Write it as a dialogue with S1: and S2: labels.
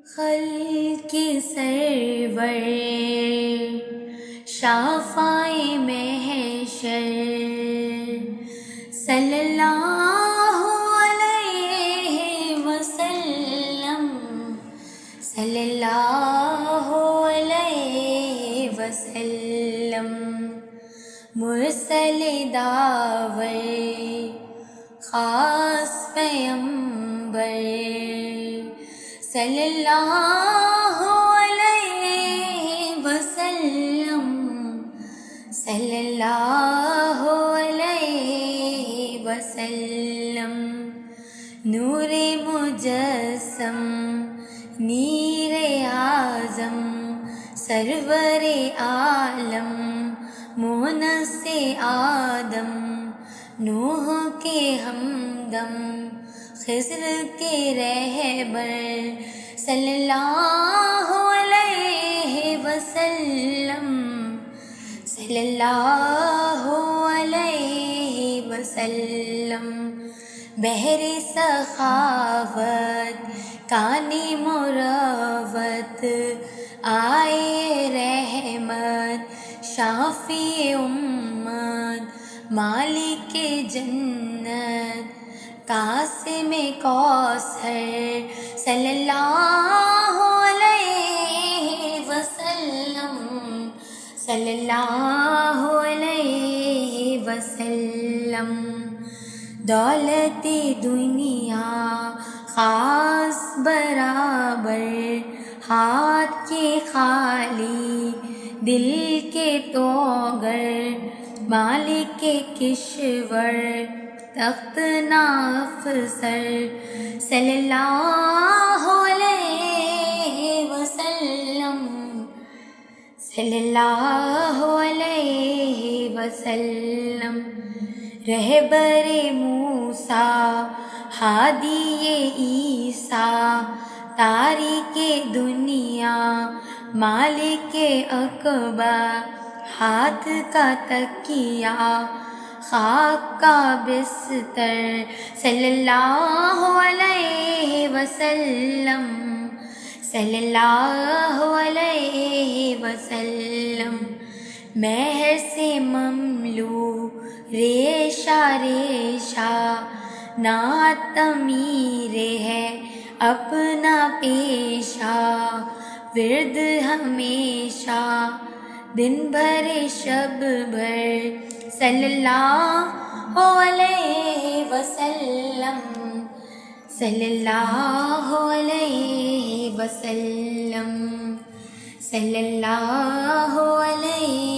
S1: خلق سرور شافعِ محشر صلی اللہ علیہ وسلم، صلی اللہ علیہ وسلم، مرسل داور خاص پیغمبر صلی اللہ علیہ وسلم، صلی اللہ علیہ وسلم، نور مجسم نیر اعظم سرور عالم مونس آدم، نوح کے ہمدم خضر کے رہبر صلی اللہ علیہ وسلم، صلی اللہ علیہ وسلم، بحر سخاوت کانی مروت آئے رحمت شافی امت مالک جنت قاسم کوثر صلی اللہ علیہ وسلم، صلی اللہ علیہ وسلم، دولت دنیا خاص برابر ہاتھ کے خالی دل کے توگر مالک کے کشور تخت نافسر صلی اللہ علیہ وسلم، صلی اللہ علیہ وسلم، رہبر موسیٰ ہادی عیسیٰ تاریک دنیا مالک عقبہ ہاتھ کا تکیہ خاک کا بستر صلی اللہ علیہ وسلم، صلی اللہ علیہ وسلم، مہر سے مملو ریشہ ریشہ نعت تعمیر ہے اپنا پیشہ، ورد ہمیشہ دن بھر شب بھر صلی اللہ علیہ وسلم، صلی اللہ علیہ وسلم، صلی اللہ علیہ